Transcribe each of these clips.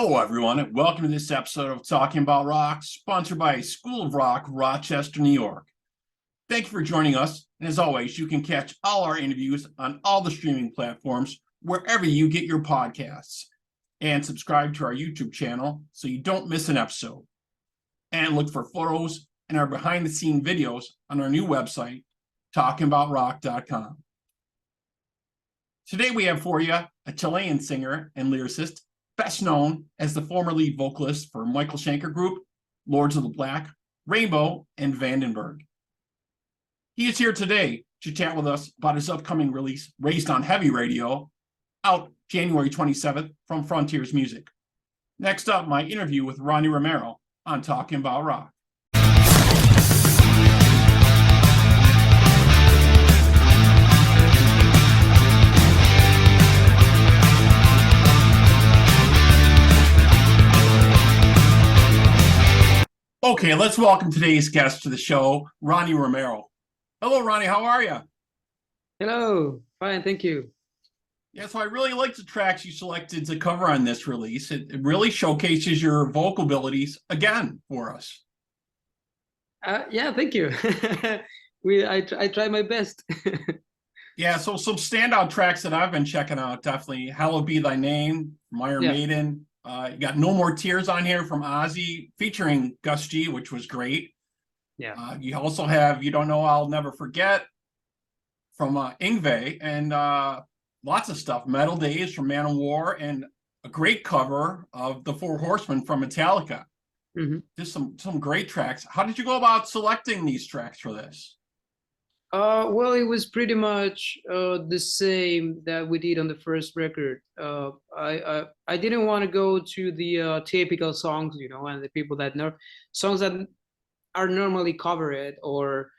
Hello, everyone, and welcome to this episode of Talking About Rock, sponsored by School of Rock, Rochester, New York. Thank you for joining us, and as always, you can catch all our interviews on all the streaming platforms, wherever you get your podcasts, and subscribe to our YouTube channel so you don't miss an episode. And look for photos and our behind-the-scenes videos on our new website, talkingaboutrock.com. Today we have for you a Chilean singer and lyricist, best known as the former lead vocalist for Michael Schenker Group, Lords of the Black, Rainbow, and Vandenberg. He is here today to chat with us about his upcoming release, Raised on Heavy Radio, out January 27th from Frontiers Music. Next up, my interview with Ronnie Romero on Talking About Rock. Okay, let's welcome today's guest to the show, Ronnie Romero. Hello, Ronnie. How are you? Hello. Fine, thank you. Yeah, so I really like the tracks you selected to cover on this release. It really showcases your vocal abilities again for us. Yeah, thank you. I try my best. Yeah, so some standout tracks that I've been checking out, definitely Hallowed Be Thy Name from Iron Maiden. You got No More Tears on here from Ozzy, featuring Gus G, which was great. Yeah. You also have You Don't Know I'll Never Forget from Yngwie, and lots of stuff. Metal Days from Man of War, and a great cover of The Four Horsemen from Metallica. Mm-hmm. Just some great tracks. How did you go about selecting these tracks for this? Well, it was pretty much the same that we did on the first record. I didn't want to go to the typical songs, and the people that know songs that are normally covered, or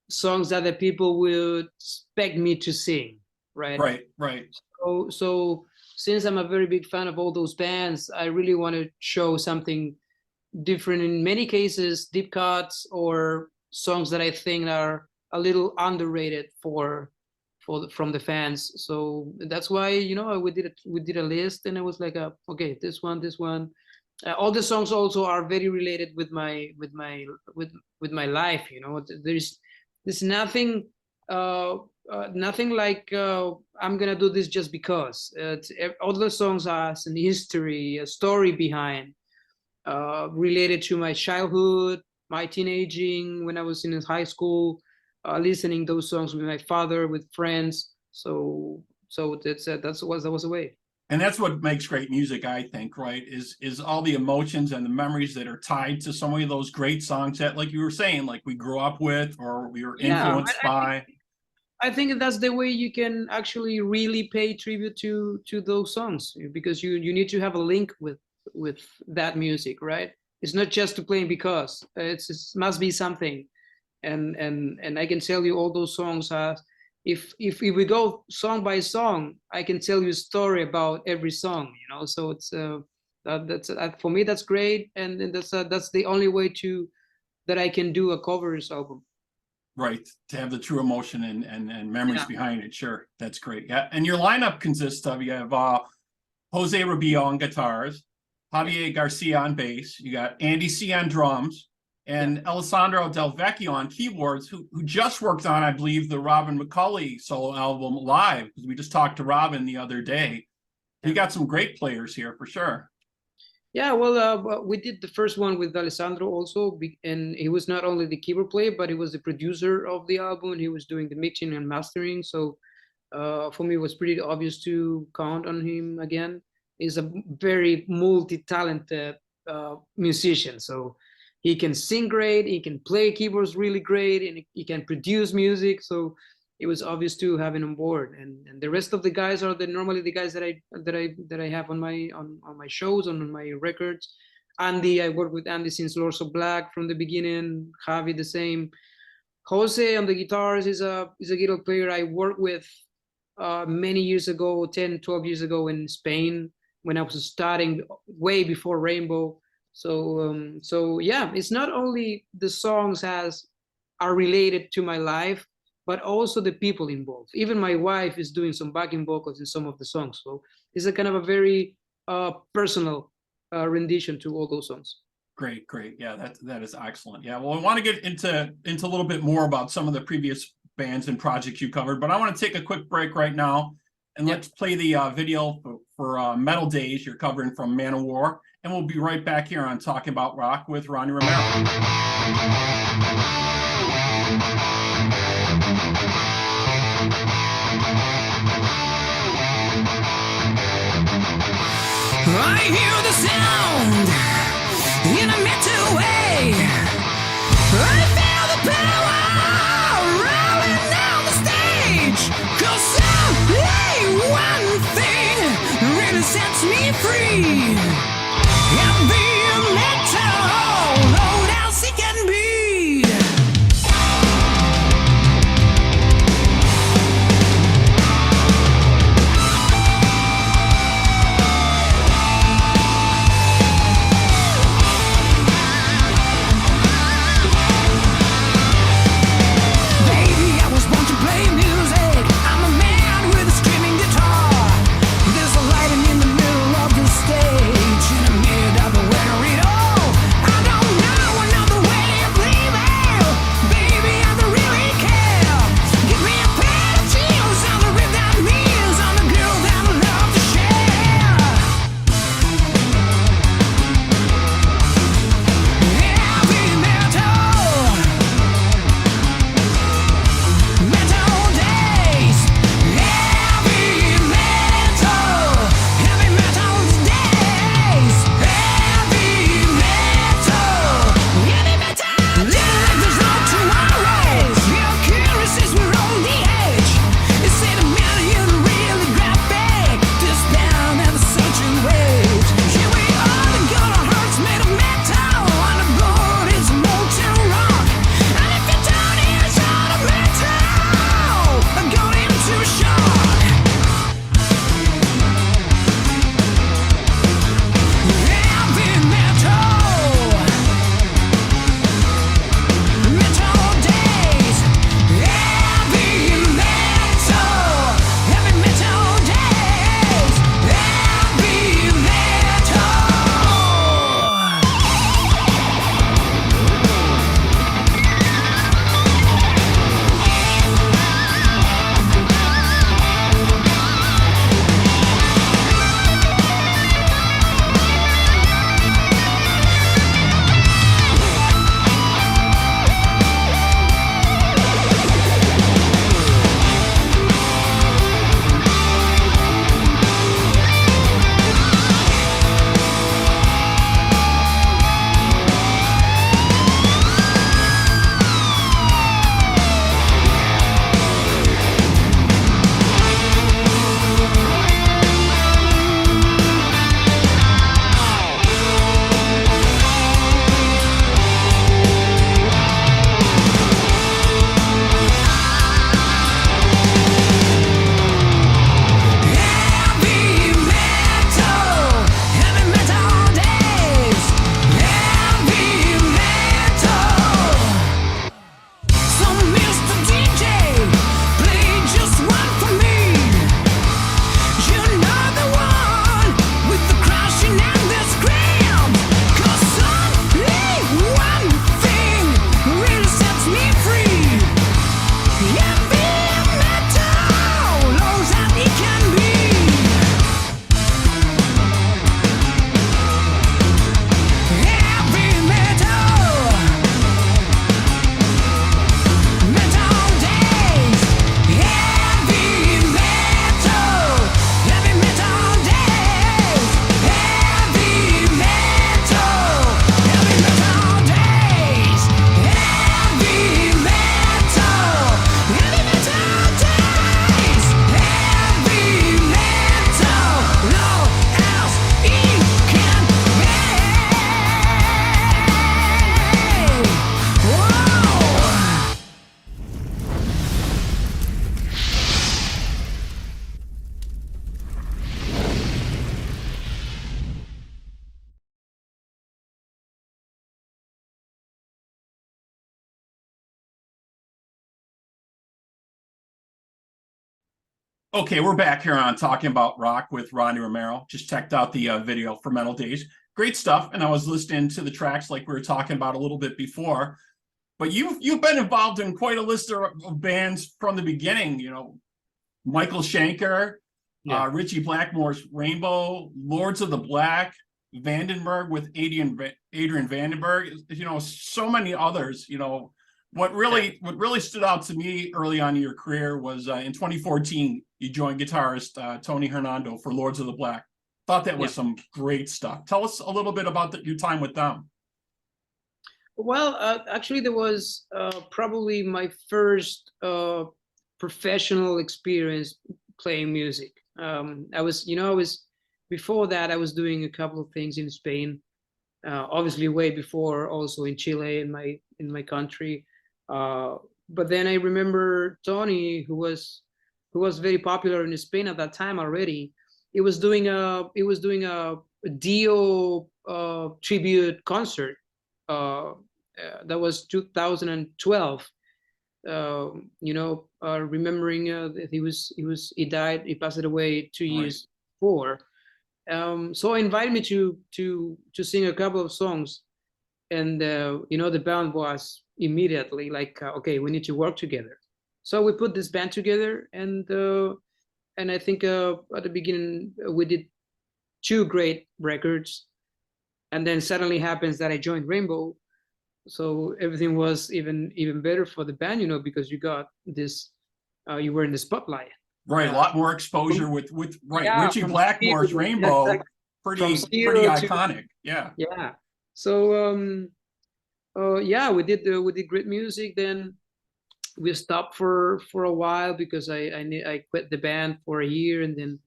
songs that the people would expect me to sing, right? Right. So since I'm a very big fan of all those bands, I really want to show something different. In many cases, deep cuts or songs that I think are a little underrated from the fans. So that's why we did a list, and it was like okay, this one. All the songs also are very related with my life. There's nothing nothing like I'm gonna do this just because. All the songs has an history, a story behind, related to my childhood, my teenaging, when I was in high school. Listening those songs with my father, with friends. So that was the way. And that's what makes great music, I think, right? Is all the emotions and the memories that are tied to so many of those great songs that, like you were saying, like we grew up with or we were influenced by. I think that's the way you can actually really pay tribute to those songs, because you need to have a link with that music, right? It's not just to play because it must be something. And I can tell you all those songs if we go song by song, I can tell you a story about every song, so it's that's for me, that's great. And that's the only way that I can do a covers album, right? To have the true emotion and memories behind it. Sure, that's great. Yeah, and your lineup consists of, you have Jose Rubio on guitars, Javier Garcia on bass, you got Andy C on drums, and Alessandro Del Vecchio on keyboards, who just worked on, I believe, the Robin McCulley solo album live, because we just talked to Robin the other day. You got some great players here for sure. Yeah, well, we did the first one with Alessandro also, and he was not only the keyboard player, but he was the producer of the album, and he was doing the mixing and mastering. So for me, it was pretty obvious to count on him again. He's a very multi-talented musician, so he can sing great, he can play keyboards really great, and he can produce music. So it was obvious to have him on board. And the rest of the guys are normally the guys that I have on my shows, on my records. Andy, I worked with Andy since Lords of Black from the beginning. Javi, the same. Jose on the guitars is a guitar player I worked with many years ago, 10, 12 years ago in Spain, when I was starting way before Rainbow. So yeah, it's not only the songs are related to my life, but also the people involved. Even my wife is doing some backing vocals in some of the songs. So it's a kind of a very personal rendition to all those songs. Great, great. Yeah, that is excellent. Yeah, well, I want to get into a little bit more about some of the previous bands and projects you covered, but I want to take a quick break right now, and let's play the video for Metal Days you're covering from Man of War, and we'll be right back here on Talking About Rock with Ronnie Romero. I hear the sound in a mental way. I feel the power rolling down the stage. 'Cause one thing really sets me free. And being metal, low as it can be. Stage in the mid of the winter. Okay, we're back here on Talking About Rock with Ronnie Romero. Just checked out the video for Metal Days. Great stuff. And I was listening to the tracks like we were talking about a little bit before. But you've been involved in quite a list of bands from the beginning. You know, Michael Schenker, Ritchie Blackmore's Rainbow, Lords of the Black, Vandenberg with Adrian Vandenberg. You know, so many others. You know, what really stood out to me early on in your career was in 2014 you joined guitarist Tony Hernando for Lords of the Black. Thought that was some great stuff. Tell us a little bit about your time with them. Well, actually, there was probably my first professional experience playing music. I was before that I was doing a couple of things in Spain, obviously way before, also in Chile, in my country. But then I remember Tony, who was very popular in Spain at that time already. It was doing a Dio tribute concert. That was 2012. Remembering that he died. He passed away 2 years before. So he invited me to sing a couple of songs, and the band was immediately like, okay, we need to work together. So we put this band together, and I think at the beginning we did 2 great records, and then suddenly happens that I joined Rainbow. So everything was even better for the band, because you got this, you were in the spotlight. Right, a lot more exposure with Ritchie Blackmore's Rainbow, pretty iconic. Yeah. So we did great music. Then we stopped for a while because I quit the band for a year, and then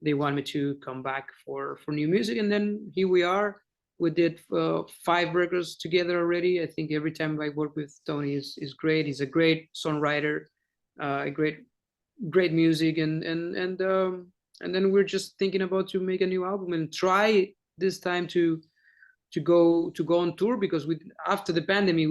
they wanted me to come back for new music, and then here we are. We did 5 records together already. I think every time I work with Tony is great. He's a great songwriter, a great music, and then we're just thinking about to make a new album and try this time to go on tour, because after the pandemic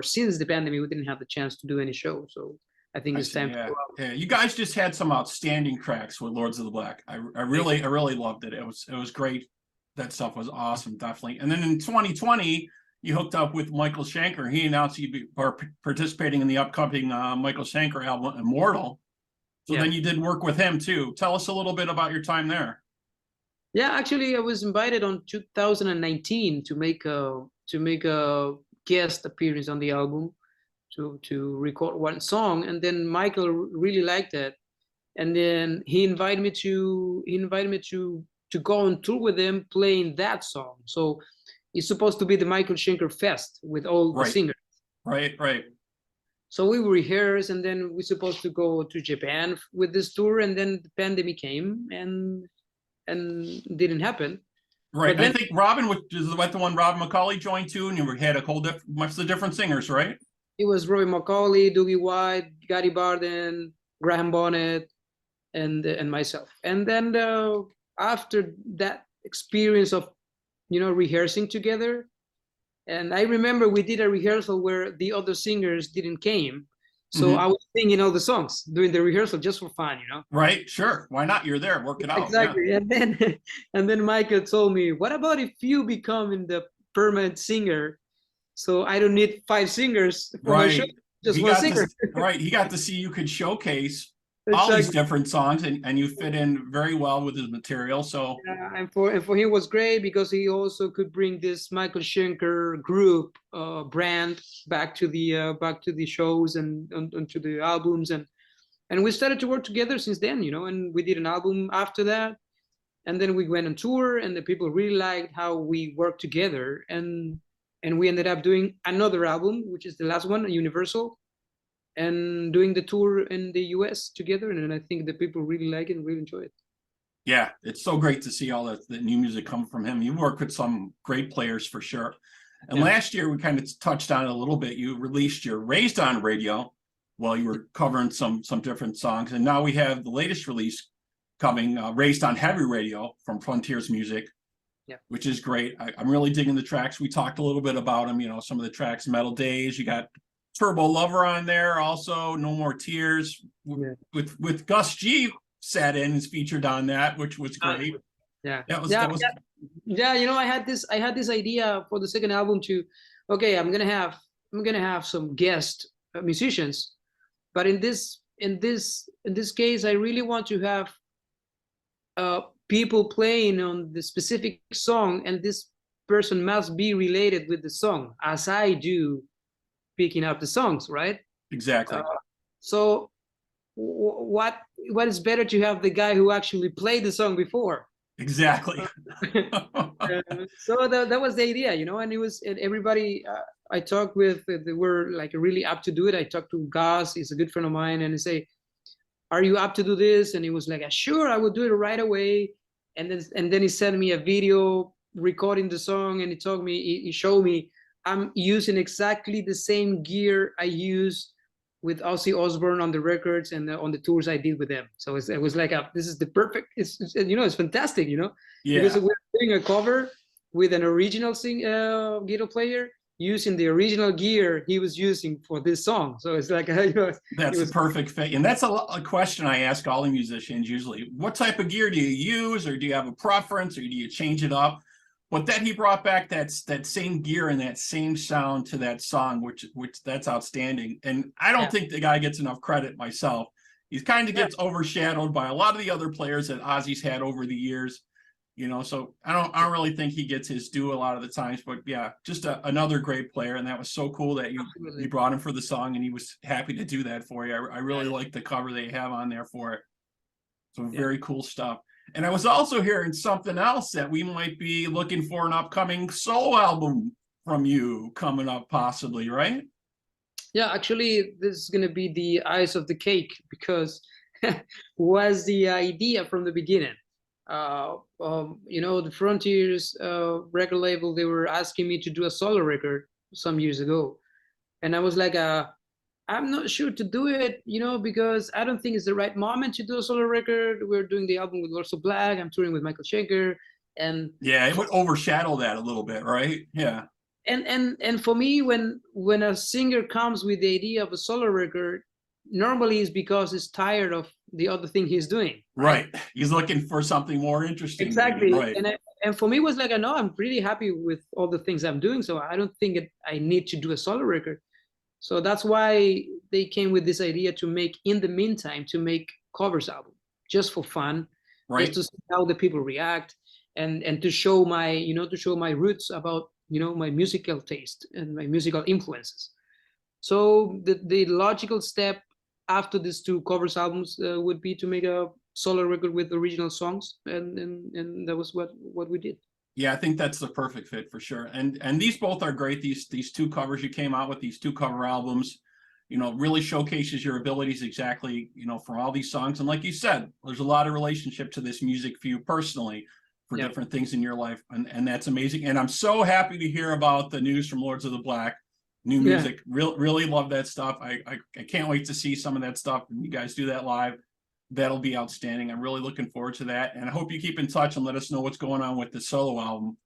since the pandemic we didn't have the chance to do any show. So I think it's time to go out. Yeah, you guys just had some outstanding tracks with Lords of the Black. I really loved it. It was great. That stuff was awesome, definitely. And then in 2020, you hooked up with Michael Schenker. He announced you'd be participating in the upcoming Michael Schenker album, Immortal. So then you did work with him too. Tell us a little bit about your time there. Yeah, actually, I was invited on 2019 to make a guest appearance on the album, to record 1 song, and then Michael really liked it, and then he invited me to go on tour with him playing that song. So it's supposed to be the Michael Schenker Fest with all the singers. Right. So we rehearsed, and then we're supposed to go to Japan with this tour, and then the pandemic came and didn't happen. Right. Then, I think Robin was the one Robin McCauley joined too, and you had a much of the different singers, right? It was Robin McCauley, Dougie White, Gary Barden, Graham Bonnet, and myself. And then after that experience of rehearsing together, and I remember we did a rehearsal where the other singers didn't came, so I was singing all the songs during the rehearsal just for fun. Right, sure, why not? You're there, work it out. Exactly. And then Michael told me, what about if you become the permanent singer, so I don't need 5 singers for my show, just 1 singer. He got to see you could showcase all these different songs, and you fit in very well with his material. So and for him it was great, because he also could bring this Michael Schenker group brand back to the shows and to the albums, and we started to work together since then, and we did an album after that, and then we went on tour, and the people really liked how we worked together, and we ended up doing another album, which is the last one, Universal, and doing the tour in the US together, and I think the people really like it and really enjoy it. Yeah, it's so great to see all the new music come from him. You work with some great players for sure. And last year we kind of touched on it a little bit. You released your Raised on Radio while you were covering some different songs, and now we have the latest release coming, Raised on Heavy Radio from Frontiers Music, which is great. I'm really digging the tracks. We talked a little bit about them, some of the tracks, Metal Days. You got Turbo Lover on there, also No More Tears with Gus G sat in and is featured on that, which was great. Yeah. That was Yeah, you know, I had this idea for the second album to, okay, I'm gonna have some guest musicians, but in this case, I really want to have people playing on the specific song, and this person must be related with the song, as I do picking up the songs, right? exactly. So what is better to have the guy who actually played the song before? Exactly. So that was the idea, you know, and everybody I talked with, they were like really up to do it. I talked to Gus, he's a good friend of mine, and I say, are you up to do this? And he was like, sure, I will do it right away. And then he sent me a video recording the song, and he showed me I'm using exactly the same gear I use with Ozzy Osbourne on the records and on the tours I did with them. So it was like this is the perfect. It's you know, it's fantastic, you know. Yeah. Because we're doing a cover with an original guitar player using the original gear he was using for this song. So it's like you know, That's a perfect fit. And that's a question I ask all the musicians usually. What type of gear do you use, or do you have a preference, or do you change it up? But that he brought back that same gear and that same sound to that song, which that's outstanding. And I don't think the guy gets enough credit myself. He kind of gets overshadowed by a lot of the other players that Ozzy's had over the years, you know. So I don't really think he gets his due a lot of the times. But yeah, just another great player, and that was so cool that you brought him for the song, and he was happy to do that for you. I really like the cover they have on there for it. So very cool stuff. And I was also hearing something else, that we might be looking for an upcoming solo album from you coming up, possibly, right? Yeah, actually, this is going to be the ice of the cake, because was the idea from the beginning. You know, the Frontiers record label, they were asking me to do a solo record some years ago. And I was like, I'm not sure to do it, you know, because I don't think it's the right moment to do a solo record. We're doing the album with Lords of Black. I'm touring with Michael Schenker, and yeah, it would overshadow that a little bit, right? Yeah. And for me, when a singer comes with the idea of a solo record, normally it's because he's tired of the other thing he's doing. Right. He's looking for something more interesting. Exactly. Maybe. Right. And for me, it was like, no, I'm pretty happy with all the things I'm doing, so I don't think I need to do a solo record. So that's why they came with this idea to make, in the meantime, to make covers album, just for fun, right, just to see how the people react, and to show my, you know, to show my roots about, you know, my musical taste and my musical influences. So the logical step after these two covers albums would be to make a solo record with original songs, and that was what we did. Yeah, I think that's the perfect fit for sure. And these both are great. These two covers you came out with, these two cover albums, you know, really showcases your abilities exactly, you know, for all these songs. And like you said, there's a lot of relationship to this music for you personally, for different things in your life. And that's amazing. And I'm so happy to hear about the news from Lords of the Black, new music. Really love that stuff. I can't wait to see some of that stuff. And you guys do that live. That'll be outstanding. I'm really looking forward to that, and I hope you keep in touch and let us know what's going on with the solo album.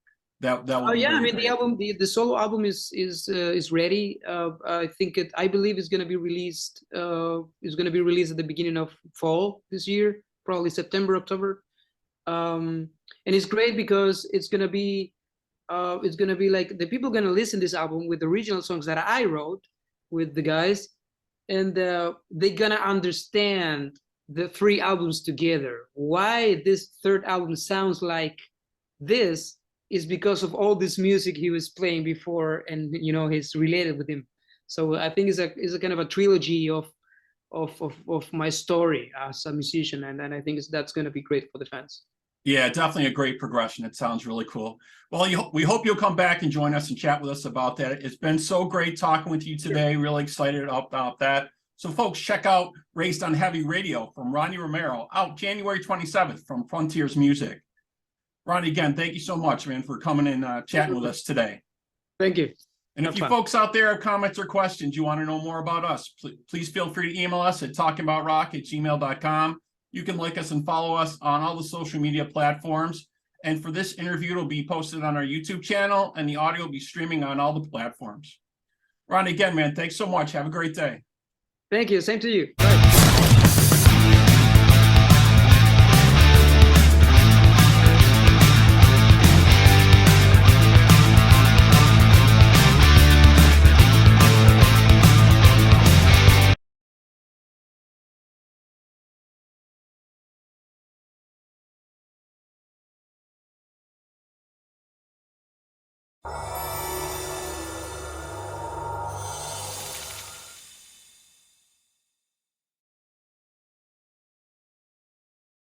That will I mean, great. The album, the solo album is ready. I think I believe it's going to be released. It's going to be released at the beginning of fall this year, probably September, October. And it's great because it's going to be like the people are going to listen to this album with the original songs that I wrote with the guys, and they're going to understand the three albums together. Why this third album sounds like this is because of all this music he was playing before, and you know, he's related with him. So I think it's a kind of a trilogy of my story as a musician, and I think that's going to be great for the fans. Yeah, definitely a great progression. It sounds really cool. Well, we hope you'll come back and join us and chat with us about that. It's been so great talking with you today. Really excited about that. So folks, check out Raised on Heavy Radio from Ronnie Romero, out January 27th from Frontiers Music. Ronnie, again, thank you so much, man, for coming and chatting with us today. Thank you. And if you folks out there have comments or questions, you want to know more about us, please feel free to email us at talkingaboutrock@gmail.com. You can like us and follow us on all the social media platforms. And for this interview, it'll be posted on our YouTube channel, and the audio will be streaming on all the platforms. Ronnie, again, man, thanks so much. Have a great day. Thank you. Same to you. Bye. Bye.